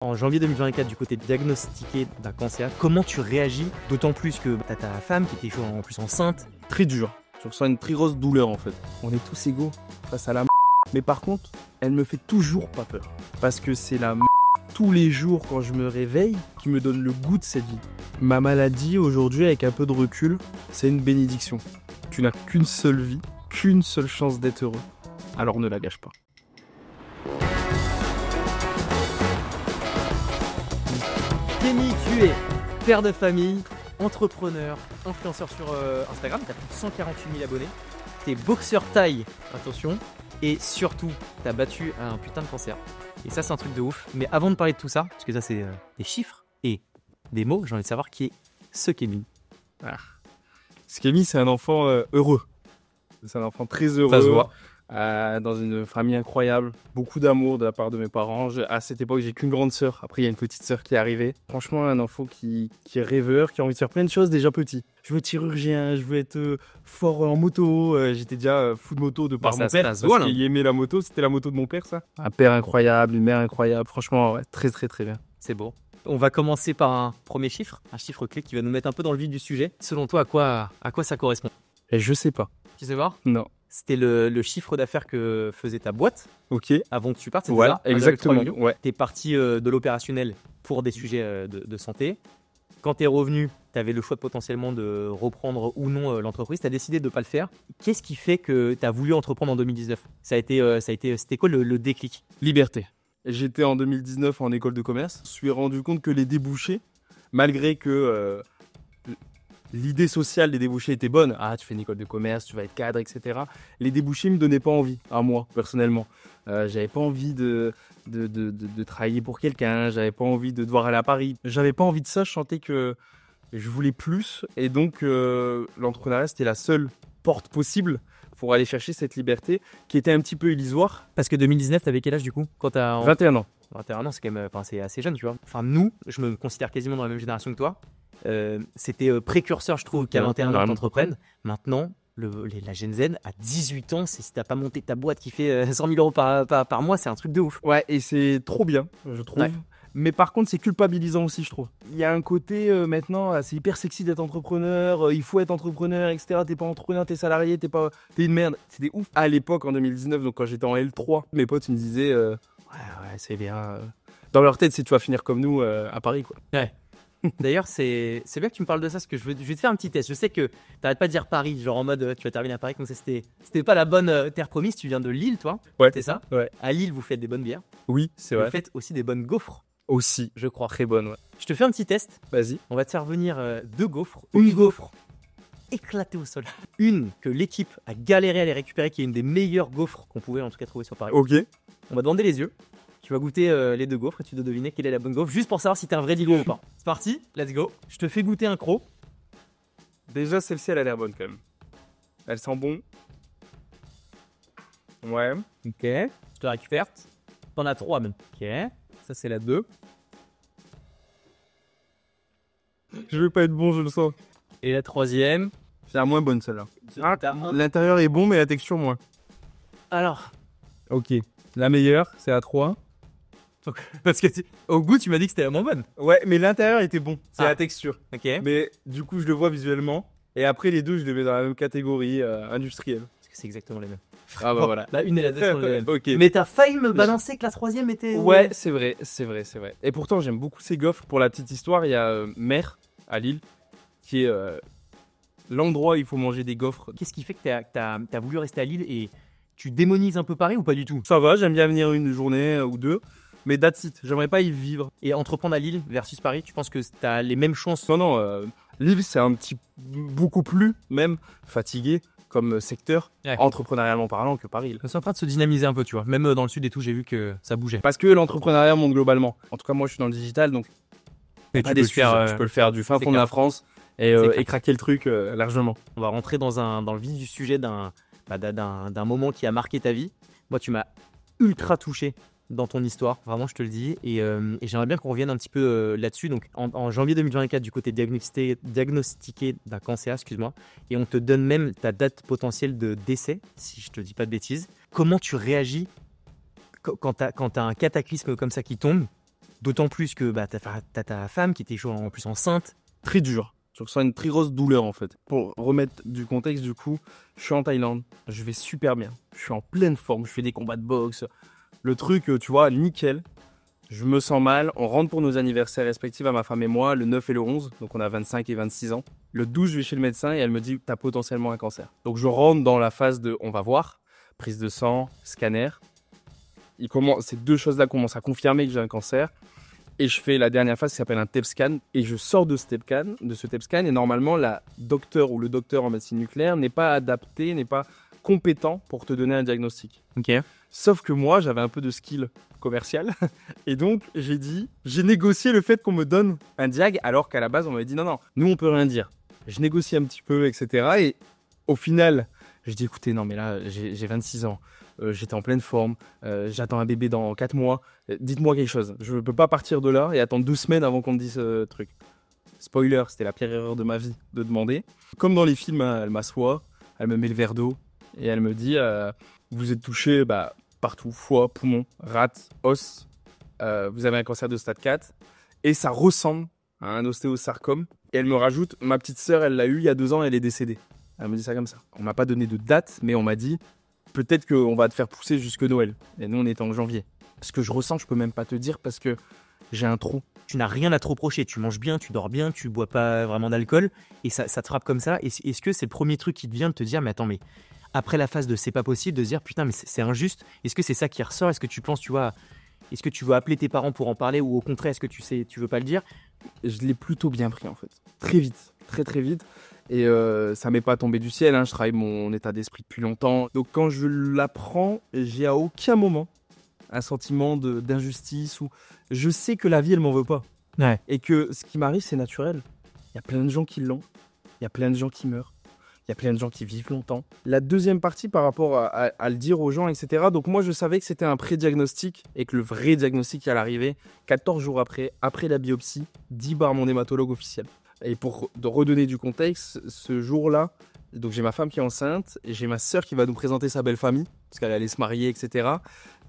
En janvier 2024, du côté diagnostiqué d'un cancer, comment tu réagis? D'autant plus que t'as ta femme qui était en plus enceinte. Très dur. Je ressens une très grosse douleur en fait. On est tous égaux face à la mais par contre, elle me fait toujours pas peur. Parce que c'est la tous les jours quand je me réveille qui me donne le goût de cette vie. Ma maladie aujourd'hui, avec un peu de recul, c'est une bénédiction. Tu n'as qu'une seule vie, qu'une seule chance d'être heureux. Alors ne la gâche pas. Kenny, tu es père de famille, entrepreneur, influenceur sur Instagram, t'as plus de 148 000 abonnés, t'es boxeur taille, attention, et surtout, t'as battu un putain de cancer. Et ça, c'est un truc de ouf. Mais avant de parler de tout ça, parce que ça, c'est des chiffres et des mots, j'ai envie de savoir qui est ce Kenny. Ce Kémy, c'est un enfant heureux. C'est un enfant très heureux. Ça se voit. Dans une famille incroyable, beaucoup d'amour de la part de mes parents. À cette époque, j'ai qu'une grande sœur. Après, il y a une petite sœur qui est arrivée. Franchement, un enfant qui est rêveur, qui a envie de faire plein de choses déjà petit. Je veux être chirurgien, je veux être fort en moto. J'étais déjà fou de moto de par mon père. Ça se voit, parce qu'il aimait la moto, c'était la moto de mon père, ça. Un père incroyable, une mère incroyable. Franchement, ouais, très très très bien. C'est beau. On va commencer par un premier chiffre, un chiffre clé qui va nous mettre un peu dans le vif du sujet. Selon toi, à quoi ça correspond? Et je sais pas. Tu sais voir? Non. C'était le chiffre d'affaires que faisait ta boîte Ok. avant que tu partes, c'est Voilà, ça? 1,3 exactement. million. Ouais. T'es parti de l'opérationnel pour des sujets de santé. Quand t'es revenu, t'avais le choix potentiellement de reprendre ou non l'entreprise. T'as décidé de ne pas le faire. Qu'est-ce qui fait que t'as voulu entreprendre en 2019? C'était quoi le déclic? Liberté. J'étais en 2019 en école de commerce. Je me suis rendu compte que les débouchés, malgré que l'idée sociale des débouchés était bonne. Ah, tu fais une école de commerce, tu vas être cadre, etc. Les débouchés ne me donnaient pas envie, à moi, personnellement. J'avais pas envie de travailler pour quelqu'un, j'avais pas envie de devoir aller à Paris. J'avais pas envie de ça, je sentais que je voulais plus. Et donc, l'entrepreneuriat, c'était la seule porte possible pour aller chercher cette liberté qui était un petit peu illusoire. Parce que 2019, t'avais quel âge du coup quand 21 ans. 21 ans, c'est quand même, c'est assez jeune, tu vois. Enfin, nous, je me considère quasiment dans la même génération que toi. C'était précurseur, je trouve, qu'à 21 ans, t'entreprennes. Maintenant, la Gen Z, à 18 ans, si t'as pas monté ta boîte qui fait 100 000 euros par mois, c'est un truc de ouf. Ouais, et c'est trop bien, je trouve. Ouais. Mais par contre, c'est culpabilisant aussi, je trouve. Il y a un côté maintenant, c'est hyper sexy d'être entrepreneur, il faut être entrepreneur, etc. T'es pas entrepreneur, t'es salarié, t'es une merde. C'était ouf. À l'époque, en 2019, donc quand j'étais en L3, mes potes ils me disaient ouais, c'est bien. Dans leur tête, c'est tu vas finir comme nous à Paris, quoi. Ouais. D'ailleurs, c'est bien que tu me parles de ça, parce que je vais te faire un petit test. Je sais que t'arrêtes pas de dire Paris, genre en mode tu vas terminer à Paris, comme ça c'était pas la bonne terre promise. Tu viens de Lille, toi? Ouais. C'est ça? Ouais. À Lille, vous faites des bonnes bières. Oui, c'est Vous vrai. faites aussi des bonnes gaufres, Aussi, je crois. très bonne, ouais. Je te fais un petit test. Vas-y. On va te faire venir 2 gaufres. Une gaufre éclatée au sol. Une que l'équipe a galéré à les récupérer, qui est une des meilleures gaufres qu'on pouvait en tout cas trouver sur Paris. Ok. On va te bander les yeux. Tu vas goûter les 2 gaufres et tu dois deviner quelle est la bonne gaufre, juste pour savoir si t'es un vrai Lillois ou pas. C'est parti, let's go. Je te fais goûter un croc. Déjà, celle-ci, elle a l'air bonne quand même. Elle sent bon. Ouais. Ok. Je te la récupère. T'en as 3 même. Ok. Ça, c'est la 2. Je vais pas être bon, je le sens. Et la 3e. C'est la moins bonne celle-là. T'as un- L'intérieur est bon, mais la texture moins. Alors, Ok. La meilleure, c'est la 3. parce que au goût, tu m'as dit que c'était vraiment bonne. Ouais, mais l'intérieur était bon. C'est Ah. la texture. Ok. Mais du coup, je le vois visuellement. Et après, les deux, je les mets dans la même catégorie industrielle. Parce que c'est exactement les mêmes. Ah bah Bon, voilà. La 1 et la 2 sont les mêmes. Ok. Mais t'as failli me balancer que la 3e était. Ouais, c'est vrai, c'est vrai, c'est vrai. Et pourtant, j'aime beaucoup ces gaufres. Pour la petite histoire, il y a Mer, à Lille, qui est l'endroit où il faut manger des gaufres. Qu'est-ce qui fait que t'as voulu rester à Lille et tu démonises un peu Paris ou pas du tout? Ça va, j'aime bien venir une journée ou deux. Mais that's it, j'aimerais pas y vivre. Et entreprendre à Lille versus Paris, tu penses que t'as les mêmes chances? Non, Lille, c'est un petit beaucoup plus, même, fatigué comme secteur, Ouais. entrepreneurialement parlant, que Paris. Là. C'est en train de se dynamiser un peu, tu vois. Même dans le sud et tout, j'ai vu que ça bougeait. Parce que l'entrepreneuriat monte globalement. En tout cas, moi, je suis dans le digital, donc Et tu peux le faire du fin c'est fond de clair. la France C'est clair. et craquer le truc largement. On va rentrer dans le vif du sujet d'un moment qui a marqué ta vie. Moi, tu m'as ultra touché dans ton histoire, vraiment, je te le dis. Et j'aimerais bien qu'on revienne un petit peu là-dessus. Donc, en janvier 2024, du côté diagnostiqué d'un cancer, excuse-moi, et on te donne même ta date potentielle de décès, si je te dis pas de bêtises. Comment tu réagis quand t'as un cataclysme comme ça qui tombe? D'autant plus que bah, t'as ta femme qui était en plus enceinte. Très dur. Je ressens une très grosse douleur en fait. Pour remettre du contexte, du coup, je suis en Thaïlande, je vais super bien. Je suis en pleine forme, je fais des combats de boxe. Le truc, tu vois, nickel. Je me sens mal. On rentre pour nos anniversaires respectifs à ma femme et moi, le 9 et le 11. Donc on a 25 et 26 ans. Le 12, je vais chez le médecin et elle me dit, t'as potentiellement un cancer. Donc je rentre dans la phase de, on va voir, prise de sang, scanner. Ces deux choses-là commencent à confirmer que j'ai un cancer. Et je fais la dernière phase qui s'appelle un TEP scan. Et je sors de ce TEP scan. Et normalement, la docteur ou le docteur en médecine nucléaire n'est pas adapté, n'est pas compétent pour te donner un diagnostic. Ok. Sauf que moi, j'avais un peu de skill commercial. Et donc, j'ai négocié le fait qu'on me donne un diag, alors qu'à la base, on m'avait dit non, nous, on peut rien dire. Je négocie un petit peu, etc. Et au final, je dis écoutez, non, mais là, j'ai 26 ans. J'étais en pleine forme, j'attends un bébé dans 4 mois, dites-moi quelque chose. Je ne peux pas partir de là et attendre 2 semaines avant qu'on me dise ce truc. Spoiler, c'était la pire erreur de ma vie de demander. Comme dans les films, hein, elle m'assoit, elle me met le verre d'eau et elle me dit vous êtes touché partout, foie, poumon, rate, os, vous avez un cancer de stade 4 et ça ressemble à un ostéosarcome. Et elle me rajoute, ma petite sœur, elle l'a eu il y a 2 ans, elle est décédée. Elle me dit ça comme ça. On m'a pas donné de date, mais on m'a dit peut-être qu'on va te faire pousser jusque Noël. Et nous, on est en janvier. Ce que je ressens, je peux même pas te dire parce que j'ai un trou. Tu n'as rien à te reprocher. Tu manges bien, tu dors bien, tu bois pas vraiment d'alcool. Et ça te frappe comme ça. Est-ce que c'est le premier truc qui te vient de te dire, mais attends, mais après la phase de c'est pas possible, de se dire putain, mais c'est injuste. Est-ce que c'est ça qui ressort? Est-ce que tu penses, tu vois, est-ce que tu veux appeler tes parents pour en parler ou au contraire, est-ce que tu veux pas le dire? Je l'ai plutôt bien pris en fait. Très vite, très très vite. Et ça m'est pas tombé du ciel, hein. Je travaille mon état d'esprit depuis longtemps. Donc quand je l'apprends, j'ai à aucun moment un sentiment d'injustice ou je sais que la vie elle m'en veut pas. Ouais. Et que ce qui m'arrive c'est naturel. Il y a plein de gens qui l'ont, il y a plein de gens qui meurent, il y a plein de gens qui vivent longtemps. La deuxième partie par rapport à le dire aux gens, etc. Donc moi je savais que c'était un pré-diagnostic et que le vrai diagnostic allait arriver 14 jours après la biopsie, dit par mon hématologue officiel. Et pour redonner du contexte, ce jour-là, donc j'ai ma femme qui est enceinte et j'ai ma sœur qui va nous présenter sa belle famille parce qu'elle allait se marier, etc.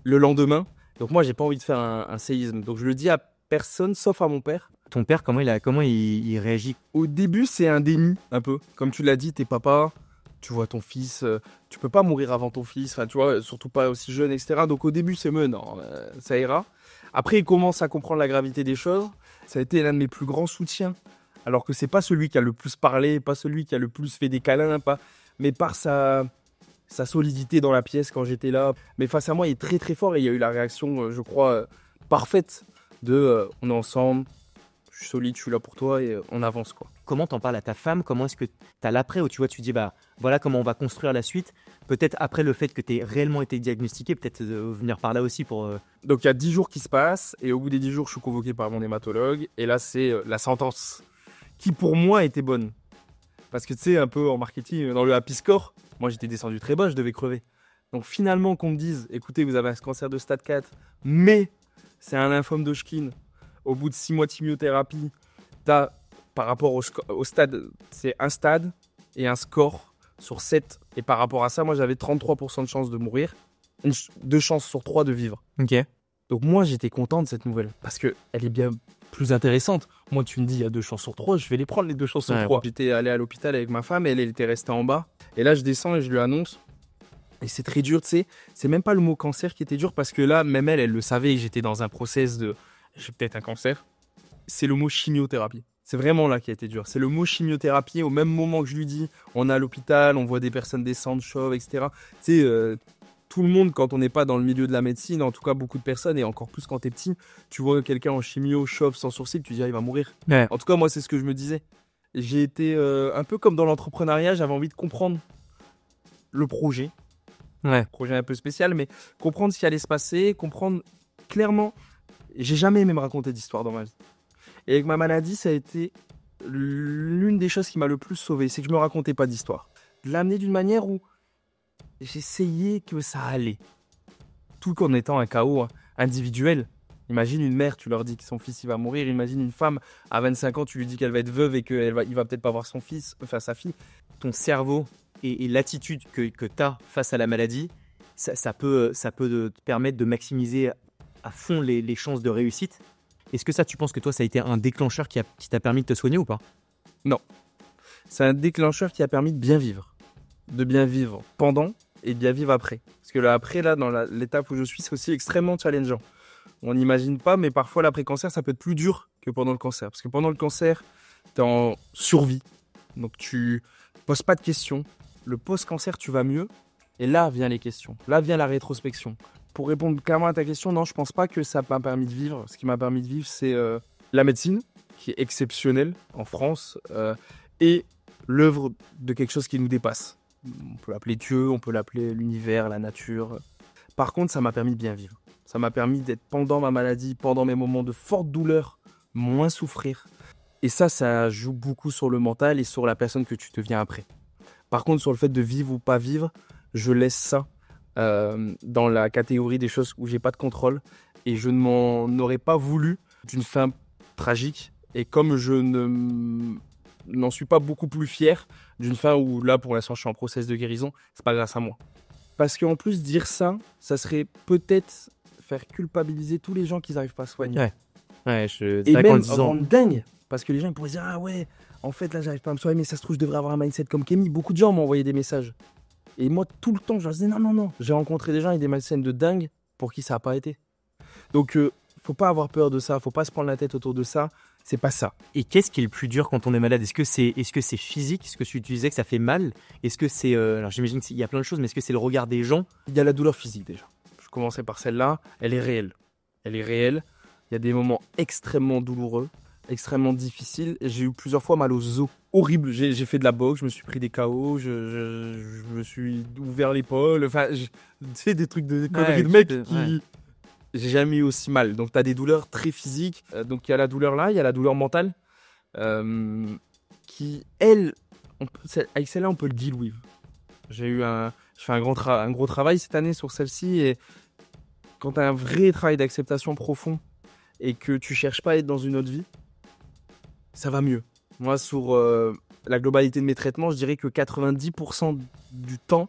Le lendemain, donc moi j'ai pas envie de faire un séisme, donc je le dis à personne sauf à mon père. Ton père, comment il réagit? Au début, c'est un déni un peu. Comme tu l'as dit, t'es papa, tu vois ton fils, tu peux pas mourir avant ton fils, enfin tu vois, surtout pas aussi jeune, etc. Donc au début, c'est non, ça ira. Après, il commence à comprendre la gravité des choses. Ça a été l'un de mes plus grands soutiens. Alors que c'est pas celui qui a le plus parlé, pas celui qui a le plus fait des câlins, mais par sa solidité dans la pièce quand j'étais là. Mais face à moi, il est très très fort et il y a eu la réaction, je crois, parfaite de on est ensemble, je suis solide, je suis là pour toi et on avance quoi. Comment t'en parles à ta femme? Comment est-ce que t'as l'après où tu vois, tu dis bah voilà comment on va construire la suite? Peut-être après le fait que t'aies réellement été diagnostiqué, peut-être venir par là aussi pour. Donc il y a 10 jours qui se passent et au bout des 10 jours, je suis convoqué par mon hématologue et là c'est la sentence qui pour moi était bonne. Parce que tu sais, un peu en marketing, dans le happy score, moi j'étais descendu très bas, je devais crever. Donc finalement qu'on me dise, écoutez, vous avez un cancer de stade 4, mais c'est un lymphome d'Hodgkin, au bout de 6 mois de chimiothérapie, t'as, par rapport au stade, c'est un stade et un score sur 7. Et par rapport à ça, moi j'avais 33% de chance de mourir, 2 chances sur 3 de vivre. Ok. Donc moi j'étais content de cette nouvelle, parce qu'elle est bien plus intéressante. Moi tu me dis il y a 2 chances sur 3, je vais les prendre les 2 chances sur 3. J'étais allé à l'hôpital avec ma femme, elle était restée en bas. Et là je descends et je lui annonce. Et c'est très dur, tu sais. C'est même pas le mot cancer qui était dur, parce que là, même elle le savait que j'étais dans un process de j'ai peut-être un cancer. C'est le mot chimiothérapie. C'est vraiment là qui a été dur. C'est le mot chimiothérapie. Au même moment que je lui dis, on est à l'hôpital, on voit des personnes descendre, chauves, etc. Tu sais, tout le monde, quand on n'est pas dans le milieu de la médecine, en tout cas beaucoup de personnes, et encore plus quand t'es petit, tu vois quelqu'un en chimio, chauve, sans sourcil, tu dis, ah, il va mourir. Ouais. En tout cas, moi, c'est ce que je me disais. J'ai été un peu comme dans l'entrepreneuriat, j'avais envie de comprendre le projet. Ouais. Projet un peu spécial, mais comprendre ce qui allait se passer, comprendre clairement. J'ai jamais aimé me raconter d'histoire dans ma vie. Et avec ma maladie, ça a été l'une des choses qui m'a le plus sauvé, c'est que je me racontais pas d'histoire. De l'amener d'une manière où j'essayais que ça allait. Tout qu'en étant un chaos individuel. Imagine une mère, tu leur dis que son fils il va mourir. Imagine une femme, à 25 ans, tu lui dis qu'elle va être veuve et qu'il va peut-être pas voir son fils, enfin sa fille. Ton cerveau et l'attitude que tu as face à la maladie, ça peut te permettre de maximiser à fond les chances de réussite. Est-ce que ça, tu penses que toi, ça a été un déclencheur qui t'a permis de te soigner ou pas? C'est un déclencheur qui a permis de bien vivre. De bien vivre pendant et de bien vivre après. Parce que là, après, là, dans l'étape où je suis, c'est aussi extrêmement challengeant. On n'imagine pas, mais parfois l'après-cancer, ça peut être plus dur que pendant le cancer. Parce que pendant le cancer, tu es en survie. Donc tu poses pas de questions. Le post-cancer, tu vas mieux. Et là viennent les questions. Là vient la rétrospection. Pour répondre clairement à ta question, non, je pense pas que ça m'a permis de vivre. Ce qui m'a permis de vivre, c'est la médecine, qui est exceptionnelle en France, et l'œuvre de quelque chose qui nous dépasse. On peut l'appeler Dieu, on peut l'appeler l'univers, la nature. Par contre, ça m'a permis de bien vivre. Ça m'a permis d'être pendant ma maladie, pendant mes moments de forte douleur, moins souffrir. Et ça joue beaucoup sur le mental et sur la personne que tu deviens après. Par contre, sur le fait de vivre ou pas vivre, je laisse ça dans la catégorie des choses où j'ai pas de contrôle. Et je ne m'en aurais pas voulu d'une fin tragique. Et comme je n'en suis pas beaucoup plus fier d'une fin où là, pour l'instant, je suis en process de guérison, c'est pas grâce à moi. Parce qu'en plus, dire ça serait peut-être faire culpabiliser tous les gens qui n'arrivent pas à soigner. Ouais, Et même rendre dingue. Parce que les gens ils pourraient dire, ah ouais, en fait là j'arrive pas à me soigner, mais ça se trouve je devrais avoir un mindset comme Kémy. Beaucoup de gens m'ont envoyé des messages. Et moi tout le temps je leur disais non. J'ai rencontré des gens avec des mindsets de dingue pour qui ça n'a pas été. Donc faut pas avoir peur de ça, faut pas se prendre la tête autour de ça. C'est pas ça. Et qu'est-ce qui est le plus dur quand on est malade? Est-ce que c'est physique? Est-ce que tu disais que ça fait mal? Est-ce que c'est... alors j'imagine qu'il y a plein de choses, mais est-ce que c'est le regard des gens? Il y a la douleur physique déjà. Je commençais par celle-là, elle est réelle. Elle est réelle. Il y a des moments extrêmement douloureux, extrêmement difficiles. J'ai eu plusieurs fois mal aux os. Horrible. J'ai fait de la boxe, je me suis pris des KO, je me suis ouvert l'épaule. Enfin, tu sais, des trucs de conneries de mec qui... Ouais. J'ai jamais eu aussi mal. Donc, tu as des douleurs très physiques. Donc, il y a la douleur là, il y a la douleur mentale. Qui, elle, avec celle-là, on peut le deal with. J'ai fait un gros travail cette année sur celle-ci. Et quand tu as un vrai travail d'acceptation profond et que tu cherches pas à être dans une autre vie, ça va mieux. Moi, sur la globalité de mes traitements, je dirais que 90% du temps,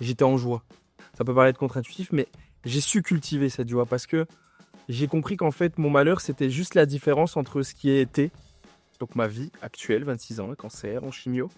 j'étais en joie. Ça peut paraître contre-intuitif, mais j'ai su cultiver cette joie parce que j'ai compris qu'en fait, mon malheur, c'était juste la différence entre ce qui était, donc ma vie actuelle, 26 ans, un cancer, en chimio,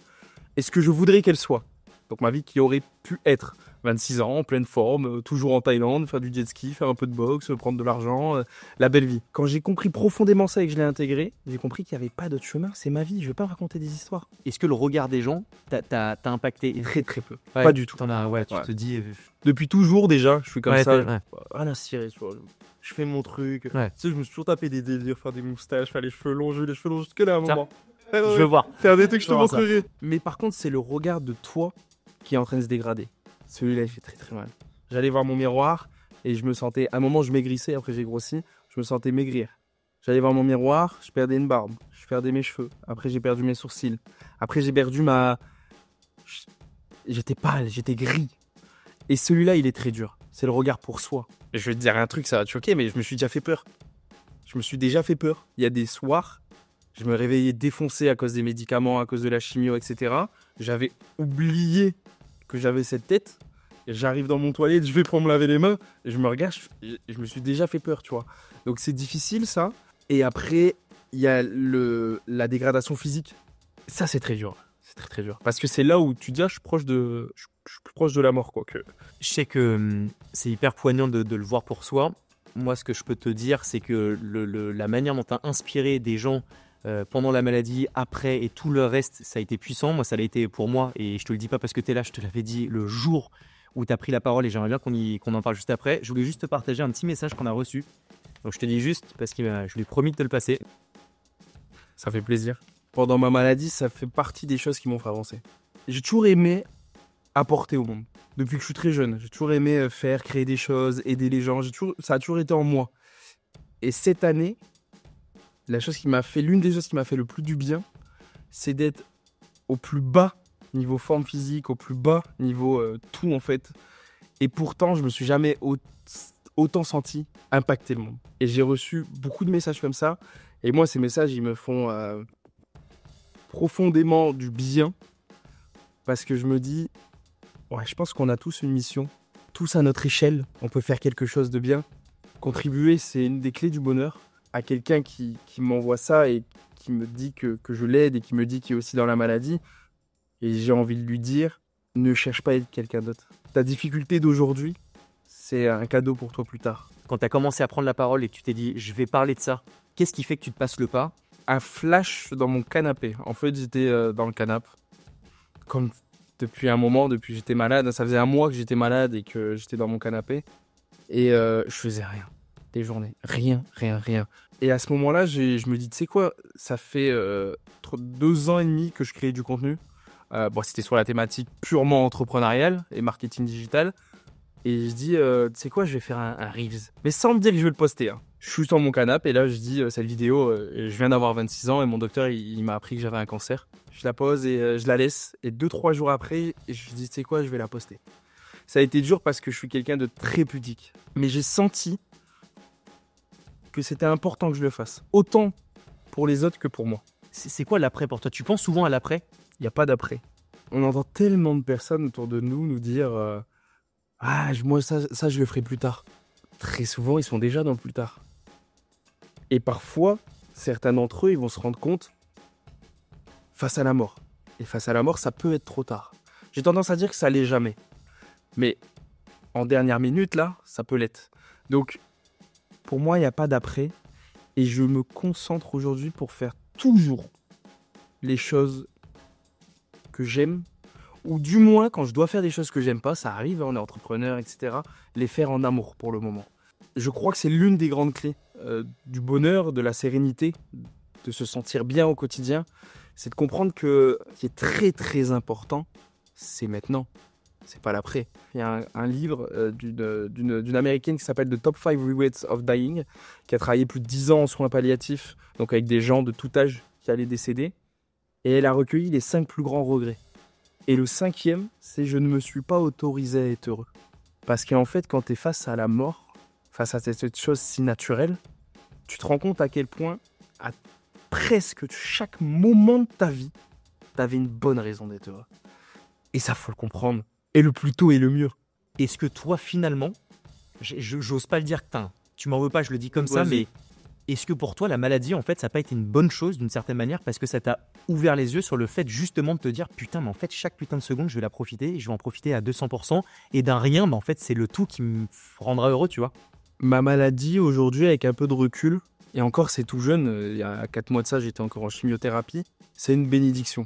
et ce que je voudrais qu'elle soit. Donc ma vie qui aurait pu être 26 ans, en pleine forme, toujours en Thaïlande, faire du jet ski, faire un peu de boxe, prendre de l'argent, la belle vie. Quand j'ai compris profondément ça et que je l'ai intégré, j'ai compris qu'il n'y avait pas d'autre chemin, c'est ma vie, je ne veux pas raconter des histoires. Est-ce que le regard des gens t'a impacté? Très peu, ouais, pas du tout. Tu te dis... Depuis toujours déjà, je suis comme ça, rien à cirer, tu vois. Je fais mon truc. Ouais. Tu sais, je me suis toujours tapé des délires, faire des moustaches, faire les cheveux longs, jusque là à un moment. Je veux voir. Faire des trucs, je te montrerai. Mais par contre, c'est le regard de toi qui est en train de se dégrader. Celui-là, il fait très très mal. J'allais voir mon miroir et je me sentais... À un moment, je maigrissais, après j'ai grossi. Je me sentais maigrir. J'allais voir mon miroir, je perdais une barbe. Je perdais mes cheveux. Après, j'ai perdu mes sourcils. Après, j'ai perdu ma... J'étais pâle, j'étais gris. Et celui-là, il est très dur. C'est le regard pour soi. Et je vais te dire un truc, ça va te choquer, mais je me suis déjà fait peur. Je me suis déjà fait peur. Il y a des soirs, je me réveillais défoncé à cause des médicaments, à cause de la chimio, etc. J'avais oublié que j'avais cette tête. Et j'arrive dans mon toilette, je vais pour me laver les mains. Et je me regarde, je me suis déjà fait peur, tu vois. Donc c'est difficile, ça. Et après, il y a la dégradation physique. Ça, c'est très dur. C'est très très dur. Parce que c'est là où tu dis, je suis plus proche de la mort, quoi. Je sais que c'est hyper poignant de le voir pour soi. Moi, ce que je peux te dire, c'est que la manière dont tu as inspiré des gens pendant la maladie, après et tout le reste, ça a été puissant. Moi, ça l'a été pour moi. Et je te le dis pas parce que tu es là, je te l'avais dit le jour où tu as pris la parole et j'aimerais bien qu'on en parle juste après. Je voulais juste te partager un petit message qu'on a reçu. Donc, je te dis juste parce que je lui ai promis de te le passer. Ça fait plaisir. Pendant ma maladie, ça fait partie des choses qui m'ont fait avancer. J'ai toujours aimé apporter au monde. Depuis que je suis très jeune, j'ai toujours aimé créer des choses, aider les gens. Ça a toujours été en moi. Et cette année, l'une des choses qui m'a fait le plus du bien, c'est d'être au plus bas niveau forme physique, au plus bas niveau tout en fait. Et pourtant, je me suis jamais autant senti impacter le monde. Et j'ai reçu beaucoup de messages comme ça. Et moi, ces messages, ils me font profondément du bien. Parce que je me dis, ouais, je pense qu'on a tous une mission. Tous à notre échelle, on peut faire quelque chose de bien. Contribuer, c'est une des clés du bonheur. à quelqu'un qui m'envoie ça et qui me dit que je l'aide et qui me dit qu'il est aussi dans la maladie. Et j'ai envie de lui dire, ne cherche pas à être quelqu'un d'autre. Ta difficulté d'aujourd'hui, c'est un cadeau pour toi plus tard. Quand tu as commencé à prendre la parole et que tu t'es dit, je vais parler de ça, qu'est-ce qui fait que tu te passes le pas? Un flash dans mon canapé. En fait, j'étais dans le canapé. Comme depuis un moment, depuis que j'étais malade. Ça faisait un mois que j'étais malade et que j'étais dans mon canapé. Et je faisais rien. Des journées. Rien. Et à ce moment-là, je me dis, tu sais quoi, ça fait 2 ans et demi que je crée du contenu. C'était sur la thématique purement entrepreneuriale et marketing digital. Et je dis, tu sais quoi, je vais faire un Reels. Mais sans me dire que je vais le poster. Hein. Je suis sur mon canapé et là, je dis, cette vidéo, je viens d'avoir 26 ans et mon docteur, il m'a appris que j'avais un cancer. Je la pose et je la laisse. Et 2-3 jours après, je dis, tu sais quoi, je vais la poster. Ça a été dur parce que je suis quelqu'un de très pudique. Mais j'ai senti que c'était important que je le fasse. Autant pour les autres que pour moi. C'est quoi l'après pour toi? Tu penses souvent à l'après? Il n'y a pas d'après. On entend tellement de personnes autour de nous dire moi ça je le ferai plus tard. Très souvent ils sont déjà dans le plus tard. Et parfois certains d'entre eux ils vont se rendre compte face à la mort. Et face à la mort ça peut être trop tard. J'ai tendance à dire que ça l'est jamais. Mais en dernière minute là ça peut l'être. Donc pour moi il n'y a pas d'après. Et je me concentre aujourd'hui pour faire toujours les choses que j'aime, ou du moins quand je dois faire des choses que j'aime pas, ça arrive, on est entrepreneur, etc., les faire en amour pour le moment. Je crois que c'est l'une des grandes clés du bonheur, de la sérénité, de se sentir bien au quotidien, c'est de comprendre que ce qui est très très important, c'est maintenant, c'est pas l'après. Il y a un livre d'une américaine qui s'appelle The Top 5 Regrets of Dying, qui a travaillé plus de 10 ans en soins palliatifs, donc avec des gens de tout âge qui allaient décéder. Et elle a recueilli les 5 plus grands regrets. Et le 5e, c'est je ne me suis pas autorisé à être heureux. Parce qu'en fait, quand tu es face à la mort, face à cette chose si naturelle, tu te rends compte à quel point, à presque chaque moment de ta vie, tu avais une bonne raison d'être heureux. Et ça, faut le comprendre. Et le plus tôt est le mieux. Est-ce que toi, finalement, j'ose pas le dire que tu m'en veux pas, je le dis comme ça, mais est-ce que pour toi, la maladie, en fait, ça n'a pas été une bonne chose d'une certaine manière parce que ça t'a ouvert les yeux sur le fait justement de te dire putain, mais en fait, chaque putain de seconde, je vais la profiter, je vais en profiter à 200% et d'un rien, mais en fait, c'est le tout qui me rendra heureux, tu vois. Ma maladie, aujourd'hui, avec un peu de recul, et encore, c'est tout jeune, il y a 4 mois de ça, j'étais encore en chimiothérapie, c'est une bénédiction.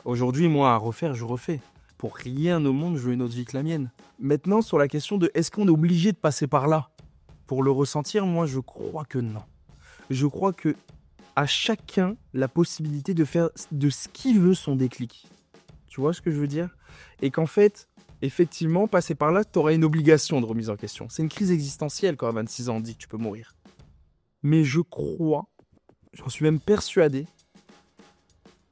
Aujourd'hui, moi, à refaire, je refais. Pour rien au monde, je veux une autre vie que la mienne. Maintenant, sur la question de est-ce qu'on est obligé de passer par là pour le ressentir, moi, je crois que non. Je crois que à chacun la possibilité de faire de ce qu'il veut son déclic. Tu vois ce que je veux dire? Et qu'en fait, effectivement, passer par là, tu auras une obligation de remise en question. C'est une crise existentielle quand à 26 ans on dit que tu peux mourir. Mais je crois, j'en suis même persuadé,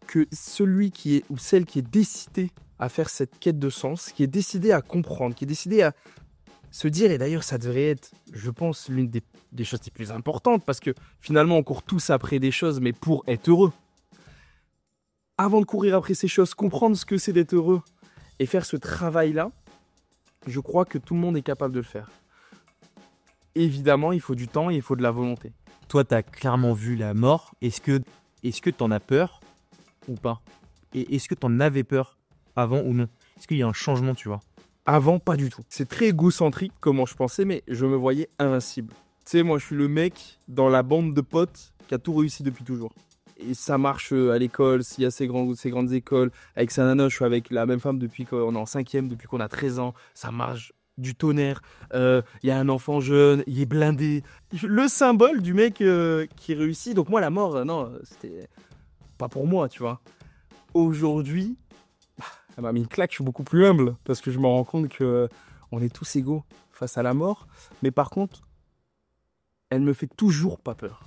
que celui qui est ou celle qui est décidé à faire cette quête de sens, qui est décidé à comprendre, qui est décidé à se dire, et d'ailleurs ça devrait être, je pense, l'une des choses les plus importantes, parce que finalement on court tous après des choses, mais pour être heureux. Avant de courir après ces choses, comprendre ce que c'est d'être heureux, et faire ce travail-là, je crois que tout le monde est capable de le faire. Évidemment, il faut du temps et il faut de la volonté. Toi, tu as clairement vu la mort. Est-ce que tu en as peur ou pas? Et est-ce que tu en avais peur avant ou non? Est-ce qu'il y a un changement, tu vois? Avant, pas du tout. C'est très égocentrique comment je pensais, mais je me voyais invincible. Tu sais, moi, je suis le mec dans la bande de potes qui a tout réussi depuis toujours. Et ça marche à l'école, s'il y a ces grandes écoles. Avec sa nana, je suis avec la même femme depuis qu'on est en 5e, depuis qu'on a 13 ans. Ça marche du tonnerre. Il y a un enfant jeune, il est blindé. Le symbole du mec qui réussit. Donc moi, la mort, non, c'était pas pour moi, tu vois. Aujourd'hui, elle m'a mis une claque, je suis beaucoup plus humble. Parce que je me rends compte qu'on est tous égaux face à la mort. Mais par contre, elle me fait toujours pas peur.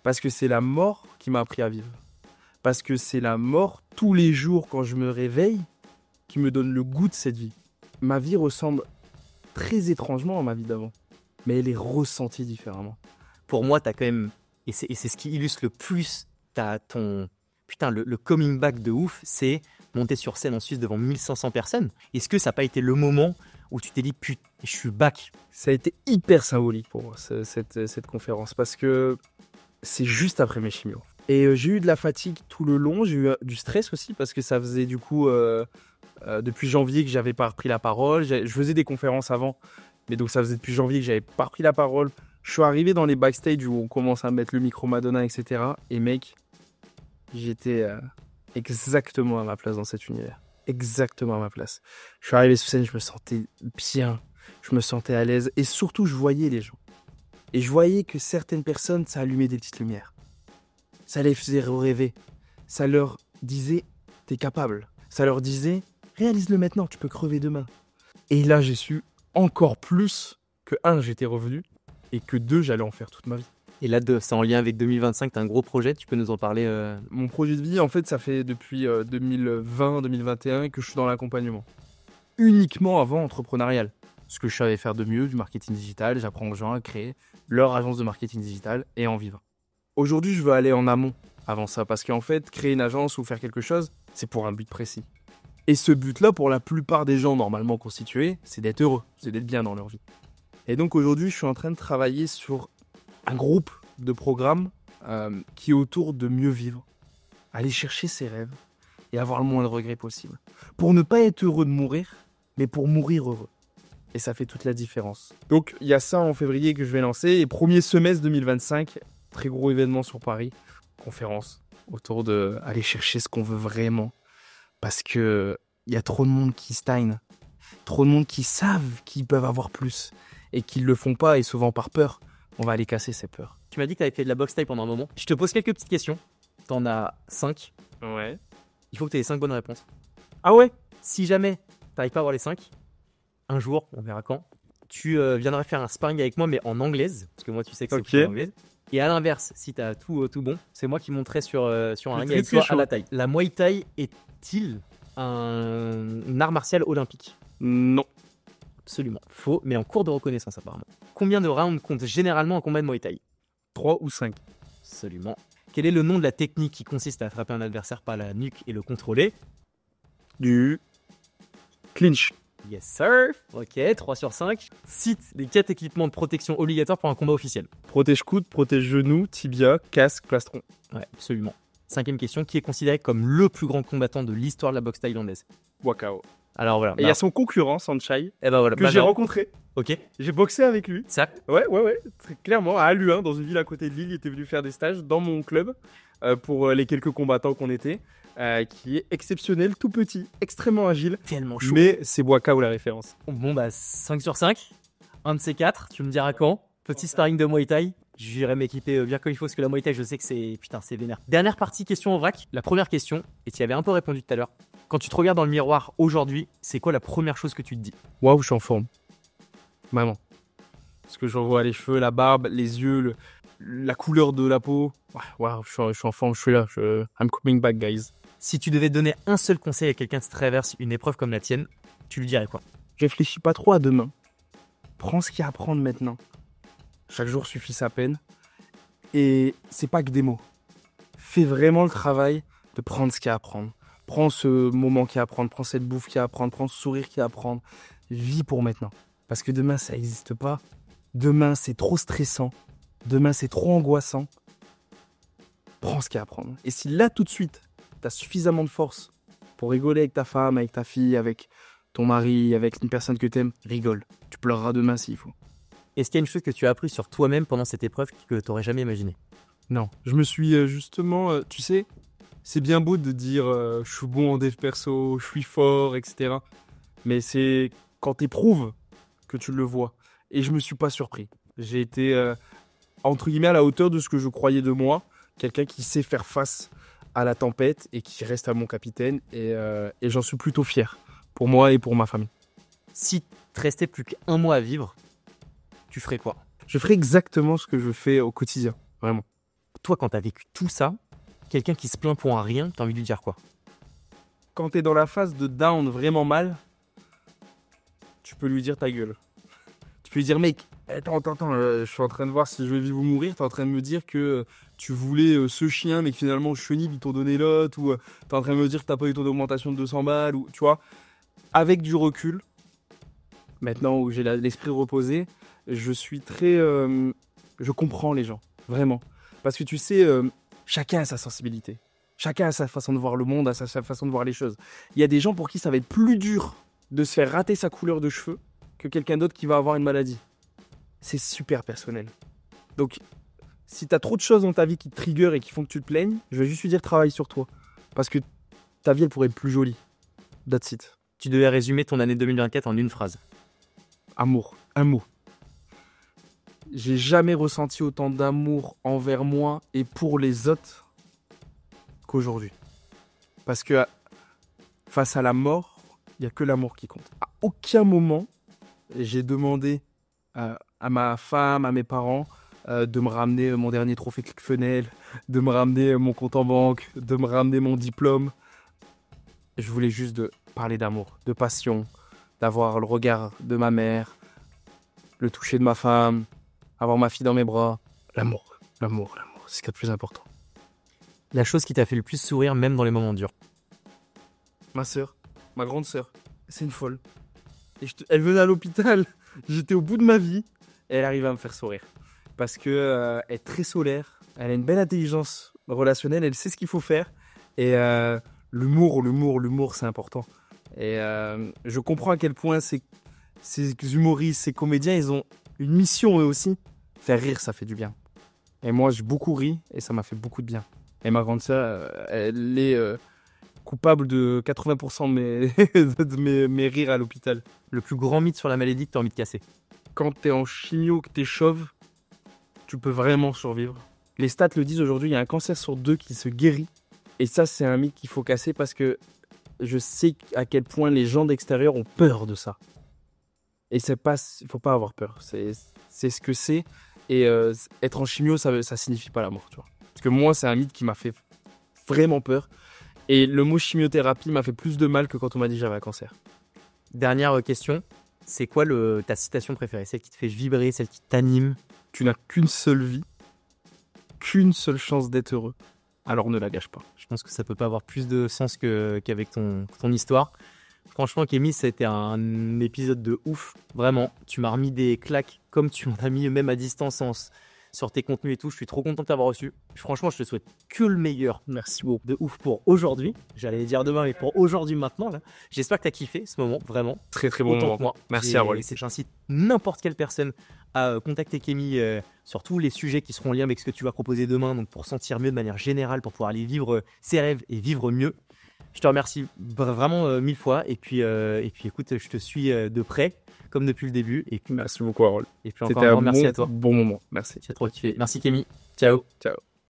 Parce que c'est la mort qui m'a appris à vivre. Parce que c'est la mort, tous les jours quand je me réveille, qui me donne le goût de cette vie. Ma vie ressemble très étrangement à ma vie d'avant. Mais elle est ressentie différemment. Pour moi, t'as quand même... Et c'est ce qui illustre le plus ton... Putain, le coming back de ouf, c'est monter sur scène en Suisse devant 1500 personnes. Est-ce que ça n'a pas été le moment où tu t'es dit, putain, je suis back? Ça a été hyper symbolique pour moi, cette conférence. Parce que c'est juste après mes chimios. Et j'ai eu de la fatigue tout le long, j'ai eu du stress aussi parce que ça faisait du coup depuis janvier que j'avais pas repris la parole. Je faisais des conférences avant, mais donc ça faisait depuis janvier que j'avais pas repris la parole. Je suis arrivé dans les backstage où on commence à mettre le micro Madonna, etc. Et mec, j'étais exactement à ma place dans cet univers. Exactement à ma place. Je suis arrivé sur scène, je me sentais bien, je me sentais à l'aise et surtout je voyais les gens. Et je voyais que certaines personnes, ça allumait des petites lumières. Ça les faisait rêver. Ça leur disait, t'es capable. Ça leur disait, réalise-le maintenant, tu peux crever demain. Et là, j'ai su encore plus que j'étais revenu et que j'allais en faire toute ma vie. Et là, c'est en lien avec 2025, tu as un gros projet, tu peux nous en parler Mon projet de vie, en fait, ça fait depuis 2020-2021 que je suis dans l'accompagnement. Uniquement avant entrepreneurial. Ce que je savais faire de mieux, du marketing digital, j'apprends aux gens à créer leur agence de marketing digital et en vivre. Aujourd'hui, je veux aller en amont avant ça, parce qu'en fait, créer une agence ou faire quelque chose, c'est pour un but précis. Et ce but-là, pour la plupart des gens normalement constitués, c'est d'être heureux, c'est d'être bien dans leur vie. Et donc aujourd'hui, je suis en train de travailler sur un groupe de programmes qui est autour de mieux vivre, aller chercher ses rêves et avoir le moins de regrets possible. Pour ne pas être heureux de mourir, mais pour mourir heureux. Et ça fait toute la différence. Donc il y a ça en février que je vais lancer. Et premier semestre 2025, très gros événement sur Paris, conférence autour de aller chercher ce qu'on veut vraiment. Parce que il y a trop de monde qui stagne, trop de monde qui savent qu'ils peuvent avoir plus et qui ne le font pas et souvent par peur. On va aller casser ces peurs. Tu m'as dit que tu avais fait de la boxe taille pendant un moment. Je te pose quelques petites questions. T'en as 5. Ouais. Il faut que tu aies les 5 bonnes réponses. Ah ouais? Si jamais t'arrives pas à avoir les 5, un jour, on verra quand, tu viendras faire un sparring avec moi, mais en anglaise. Parce que moi, tu sais que c'est plus en anglaise. Et à l'inverse, si t'as tout bon, c'est moi qui monterai sur un ring avec toi à la taille. La Muay Thai est-il un art martial olympique? Non. Absolument faux, mais en cours de reconnaissance apparemment. Combien de rounds compte généralement un combat de Muay Thai? 3 ou 5. Absolument. Quel est le nom de la technique qui consiste à attraper un adversaire par la nuque et le contrôler? Du clinch. Yes sir. Ok, 3 sur 5. Cite les 4 équipements de protection obligatoires pour un combat officiel. Protège-coude, protège-genou, tibia, casque, plastron. Ouais, absolument. 5e question, qui est considéré comme le plus grand combattant de l'histoire de la boxe thaïlandaise? Wakao. Alors voilà. Et il y a son concurrent, Sanchai, et ben voilà, que j'ai rencontré. Ok. J'ai boxé avec lui. Ça? Ouais. Très clairement, à Aluin, dans une ville à côté de Lille, il était venu faire des stages dans mon club pour les quelques combattants qu'on était, qui est exceptionnel, tout petit, extrêmement agile. Tellement chaud. Mais c'est Wakao la référence. Bon bah 5 sur 5. Un de ces 4, tu me diras quand. Petit sparring de Muay Thai. J'irai m'équiper bien comme il faut, parce que la Muay Thai, je sais que c'est vénère. Dernière partie, question en vrac. La première question, et tu y avais un peu répondu tout à l'heure. Quand tu te regardes dans le miroir aujourd'hui, c'est quoi la première chose que tu te dis? Waouh, je suis en forme. Vraiment. Parce que je revois les cheveux, la barbe, les yeux, la couleur de la peau. Waouh, je suis en forme, je suis là. I'm coming back, guys. Si tu devais donner un seul conseil à quelqu'un qui traverse une épreuve comme la tienne, tu lui dirais quoi? Réfléchis pas trop à demain. Prends ce qu'il y a à prendre maintenant. Chaque jour suffit sa peine. Et c'est pas que des mots. Fais vraiment le travail de prendre ce qu'il y a à prendre. Prends ce moment qu'il y a à prendre, prends cette bouffe qu'il y a à prendre, prends ce sourire qu'il y a à prendre. Vis pour maintenant. Parce que demain, ça n'existe pas. Demain, c'est trop stressant. Demain, c'est trop angoissant. Prends ce qu'il y a à prendre. Et si là, tout de suite, tu as suffisamment de force pour rigoler avec ta femme, avec ta fille, avec ton mari, avec une personne que tu aimes, rigole. Tu pleureras demain s'il faut. Est-ce qu'il y a une chose que tu as appris sur toi-même pendant cette épreuve que tu n'aurais jamais imaginé? Non, je me suis justement, tu sais, c'est bien beau de dire je suis bon en dev perso, je suis fort, etc. Mais c'est quand tu éprouves que tu le vois. Et je me suis pas surpris. J'ai été, entre guillemets, à la hauteur de ce que je croyais de moi. Quelqu'un qui sait faire face à la tempête et qui reste à mon capitaine. Et j'en suis plutôt fier pour moi et pour ma famille. Si te restait plus qu'1 mois à vivre, tu ferais quoi? Je ferais exactement ce que je fais au quotidien, vraiment. Toi, quand t'as vécu tout ça, quelqu'un qui se plaint pour un rien, t'as envie de lui dire quoi? Quand t'es dans la phase de down vraiment mal, tu peux lui dire ta gueule. Tu peux lui dire, mec, attends, je suis en train de voir si je vais vivre ou mourir. T'es en train de me dire que tu voulais ce chien, mais que finalement, chenille, ils t'ont donné l'autre. Ou t'es en train de me dire que t'as pas eu ton augmentation de 200 balles. Ou, tu vois, avec du recul, maintenant où j'ai l'esprit reposé, je suis très... je comprends les gens, vraiment. Parce que tu sais, chacun a sa sensibilité. Chacun a sa façon de voir le monde, a sa façon de voir les choses. Il y a des gens pour qui ça va être plus dur de se faire rater sa couleur de cheveux que quelqu'un d'autre qui va avoir une maladie. C'est super personnel. Donc, si tu as trop de choses dans ta vie qui te trigger et qui font que tu te plaignes, je vais juste lui dire travaille sur toi. Parce que ta vie, elle pourrait être plus jolie. That's it. Tu devais résumer ton année 2024 en une phrase. Amour, un mot. J'ai jamais ressenti autant d'amour envers moi et pour les autres qu'aujourd'hui. Parce que face à la mort, il n'y a que l'amour qui compte. À aucun moment, j'ai demandé à ma femme, à mes parents, de me ramener mon dernier trophée ClickFunnels, de me ramener mon compte en banque, de me ramener mon diplôme. Je voulais juste de parler d'amour, de passion, d'avoir le regard de ma mère, le toucher de ma femme, avoir ma fille dans mes bras. L'amour, l'amour, l'amour, c'est ce qu'il y a de plus important. La chose qui t'a fait le plus sourire, même dans les moments durs. Ma sœur, ma grande sœur, c'est une folle. Et elle venait à l'hôpital, j'étais au bout de ma vie, et elle arrive à me faire sourire. Parce que elle est très solaire, elle a une belle intelligence relationnelle, elle sait ce qu'il faut faire. Et l'humour, c'est important. Et je comprends à quel point ces humoristes, ces comédiens, ils ont une mission eux aussi. Faire rire, ça fait du bien. Et moi, j'ai beaucoup ri et ça m'a fait beaucoup de bien. Et ma grande sœur, elle est coupable de 80% de mes rires à l'hôpital. Le plus grand mythe sur la maladie que t'as envie de casser. Quand t'es en chimio, que t'es chauve, tu peux vraiment survivre. Les stats le disent aujourd'hui, il y a un cancer sur 2 qui se guérit. Et ça, c'est un mythe qu'il faut casser parce que je sais à quel point les gens d'extérieur ont peur de ça. Et il faut pas avoir peur. C'est ce que c'est. Et être en chimio, ça signifie pas la mort, tu vois. Parce que moi, c'est un mythe qui m'a fait vraiment peur. Et le mot chimiothérapie m'a fait plus de mal que quand on m'a dit que j'avais un cancer. Dernière question. C'est quoi ta citation préférée? Celle qui te fait vibrer, celle qui t'anime? Tu n'as qu'une seule vie, qu'une seule chance d'être heureux. Alors ne la gâche pas. Je pense que ça peut pas avoir plus de sens qu'avec ton histoire. Franchement, Kémy, ça a été un épisode de ouf. Vraiment, tu m'as remis des claques comme tu m'en as mis même à distance sur tes contenus et tout. Je suis trop content de t'avoir reçu. Franchement, je te souhaite que le meilleur. Merci beaucoup. De ouf pour aujourd'hui. J'allais dire demain, mais pour aujourd'hui maintenant. Là. J'espère que tu as kiffé ce moment, vraiment. Très très bon autant moment. Que moi. Merci à vous. J'incite n'importe quelle personne à contacter Kémy sur tous les sujets qui seront en lien avec ce que tu vas proposer demain. Donc pour sentir mieux de manière générale, pour pouvoir aller vivre ses rêves et vivre mieux. Je te remercie vraiment 1000 fois. Et puis écoute, je te suis de près, comme depuis le début. Et puis, merci beaucoup, Harold. Et puis encore un grand merci à toi. Bon moment. Merci. C'est trop kiffé. Merci Kémy. Ciao. Ciao.